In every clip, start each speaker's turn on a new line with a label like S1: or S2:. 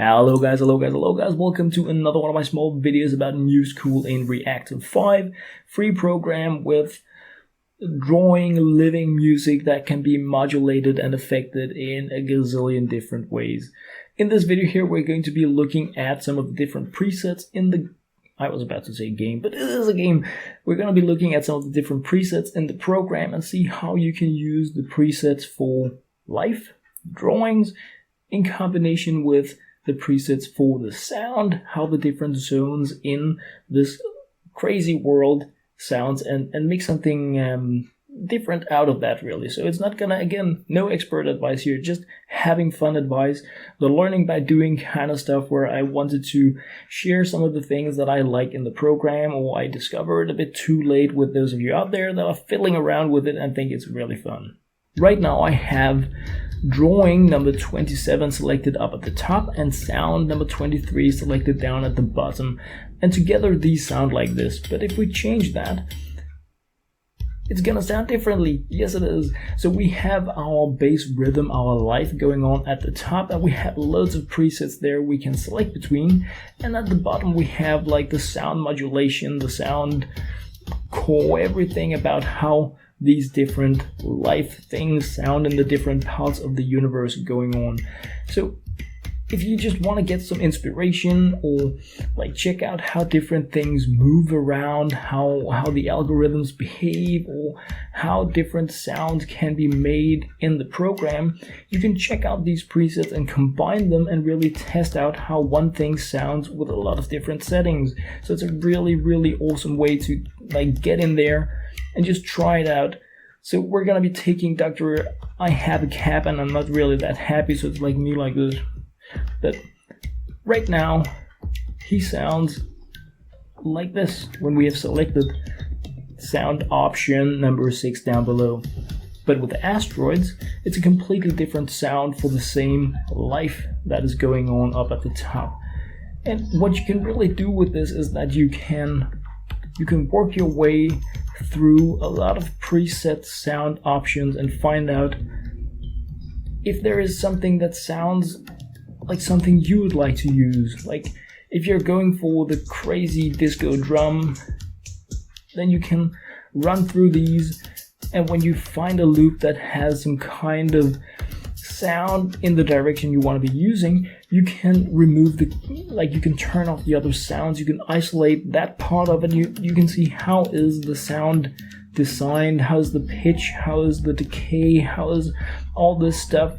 S1: Hello guys, welcome to another one of my small videos about Newscool in Reaktor 5, free program with drawing living music that can be modulated and affected in a gazillion different ways. In this video here, we're going to be looking at some of the different presets in the, I was about to say game, but it is a game. We're going to be looking at some of the different presets in the program and see how you can use the presets for life, drawings, in combination with the presets for the sound, how the different zones in this crazy world sounds, and make something different out of that, really. So it's not gonna, again, no expert advice here, just having fun advice, the learning by doing kind of stuff, where I wanted to share some of the things that I like in the program, or I discovered a bit too late, with those of you out there that are fiddling around with it and think it's really fun. Right now I have drawing number 27 selected up at the top and sound number 23 selected down at the bottom, and together these sound like this. But if we change that, it's gonna sound differently. Yes, it is. So we have our bass rhythm, our life going on at the top, and we have loads of presets there we can select between, and at the bottom we have like the sound modulation, the sound core, everything about how these different life things sound in the different parts of the universe going on. So if you just want to get some inspiration, or like check out how different things move around, how the algorithms behave, or how different sounds can be made in the program, you can check out these presets and combine them and really test out how one thing sounds with a lot of different settings. So it's a really awesome way to like get in there and just try it out. So we're gonna be taking Dr. I have a cap, and I'm not really that happy, so it's like me like this. But right now he sounds like this when we have selected sound option number 6 down below. But with the asteroids, it's a completely different sound for the same life that is going on up at the top. And what you can really do with this is that you can work your way through a lot of preset sound options and find out if there is something that sounds like something you would like to use. Like if you're going for the crazy disco drum, then you can run through these, and when you find a loop that has some kind of sound in the direction you want to be using, you can remove you can turn off the other sounds, you can isolate that part of it. You can see how is the sound designed, how is the pitch, how is the decay, how is all this stuff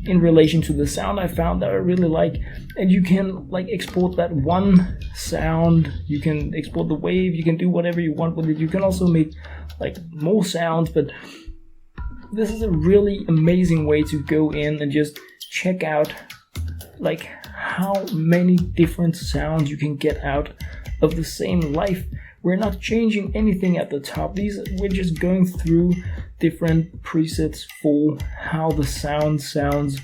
S1: in relation to the sound I found that I really like. And you can like export that one sound, you can export the wave, you can do whatever you want with it. You can also make like more sounds, but this is a really amazing way to go in and just check out like how many different sounds you can get out of the same life. We're not changing anything at the top. We're just going through different presets for how the sound sounds.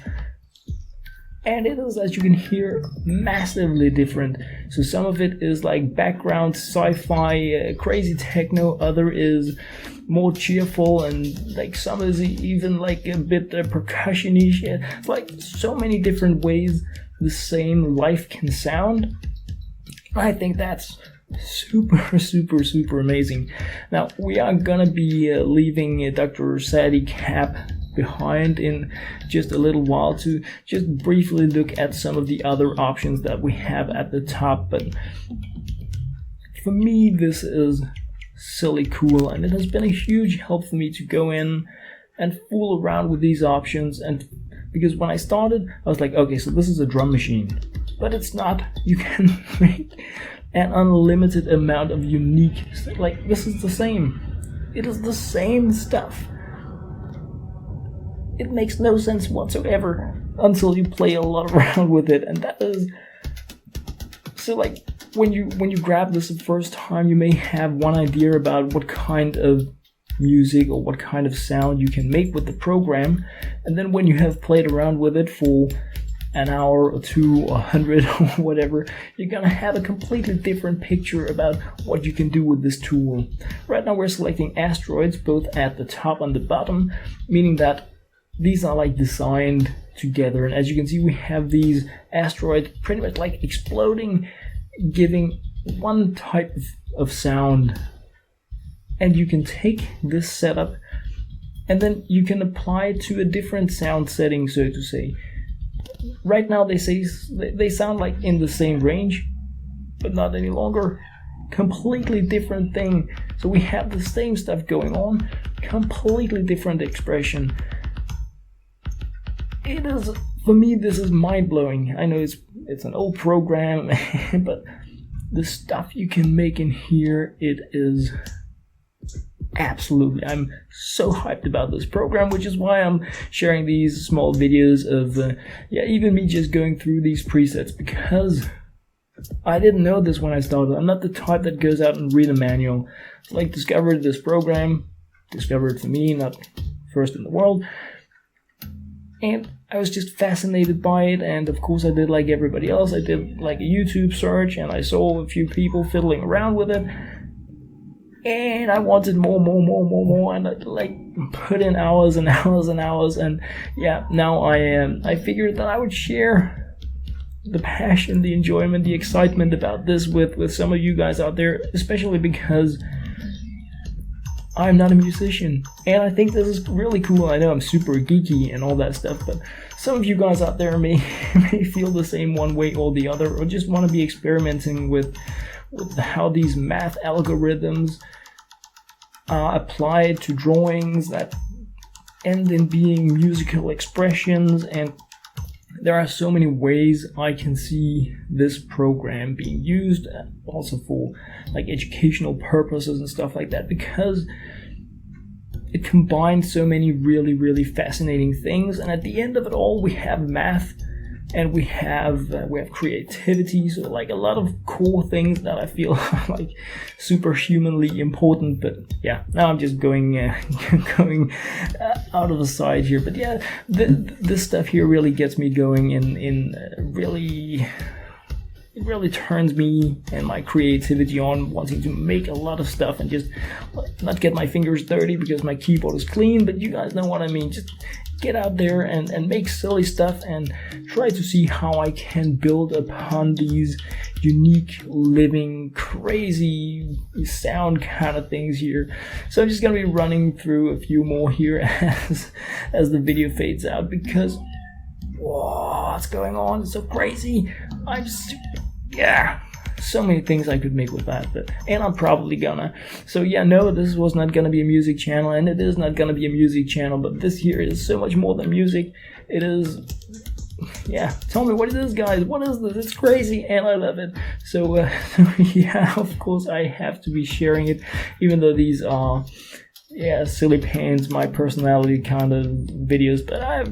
S1: And it is, as you can hear, massively different. So some of it is like background sci-fi, crazy techno, other is more cheerful, and like some is even like a bit percussion-ish. It's like so many different ways the same life can sound. I think that's super amazing. Now we are gonna be leaving Dr. Sadie Cap behind in just a little while to just briefly look at some of the other options that we have at the top. But for me, this is silly cool, and it has been a huge help for me to go in and fool around with these options. And because when I started, I was like, okay, so this is a drum machine, but it's not. You can make an unlimited amount of unique, like this is the same. It is the same stuff. It makes no sense whatsoever until you play a lot around with it, and that is so like when you grab this the first time, you may have one idea about what kind of music or what kind of sound you can make with the program, and then when you have played around with it for an hour or two or 100 or whatever, you're gonna have a completely different picture about what you can do with this tool. Right now we're selecting asteroids both at the top and the bottom, meaning that these are like designed together, and as you can see, we have these asteroids pretty much like exploding, giving one type of sound. And you can take this setup and then you can apply it to a different sound setting, so to say. Right now they sound like in the same range, but not any longer. Completely different thing. So we have the same stuff going on, completely different expression. It is, for me, this is mind-blowing. I know it's an old program, but the stuff you can make in here, it is absolutely, I'm so hyped about this program, which is why I'm sharing these small videos of even me just going through these presets, because I didn't know this when I started. I'm not the type that goes out and read a manual. Like, discovered this program, discovered for me, not first in the world, and I was just fascinated by it. And of course I did like everybody else, I did like a YouTube search and I saw a few people fiddling around with it, and I wanted more, and I like put in hours and hours and hours, and yeah, now I figured that I would share the passion, the enjoyment, the excitement about this with some of you guys out there, especially because I'm not a musician, and I think this is really cool. I know I'm super geeky and all that stuff, but some of you guys out there may feel the same one way or the other, or just want to be experimenting with how these math algorithms are applied to drawings that end in being musical expressions. And there are so many ways I can see this program being used, also for like educational purposes and stuff like that, because it combines so many really fascinating things. And at the end of it all, we have math and we have creativity, so like a lot of cool things that I feel like superhumanly important. But yeah, now I'm just going out of the side here. But yeah, this stuff here really gets me going it really turns me and my creativity on, wanting to make a lot of stuff and just not get my fingers dirty because my keyboard is clean, but you guys know what I mean. Just get out there and make silly stuff and try to see how I can build upon these unique, living, crazy sound kind of things here. So I'm just gonna be running through a few more here as the video fades out, because whoa, what's going on? It's so crazy. So many things I could make with that, and I'm probably gonna. So yeah, no, this was not gonna be a music channel, and it is not gonna be a music channel, but this here is so much more than music. It is, tell me what it is, guys. What is this? It's crazy, and I love it. So yeah, of course I have to be sharing it, even though these are silly pants, my personality kind of videos, but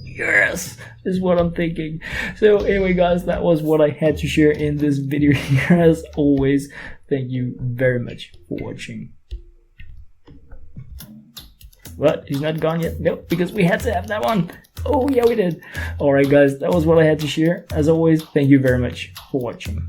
S1: yes, is what I'm thinking. So anyway, guys, that was what I had to share in this video here. As always, thank you very much for watching. What? He's not gone yet? Nope, because we had to have that one. Oh yeah, we did. Alright guys, that was what I had to share. As always, thank you very much for watching.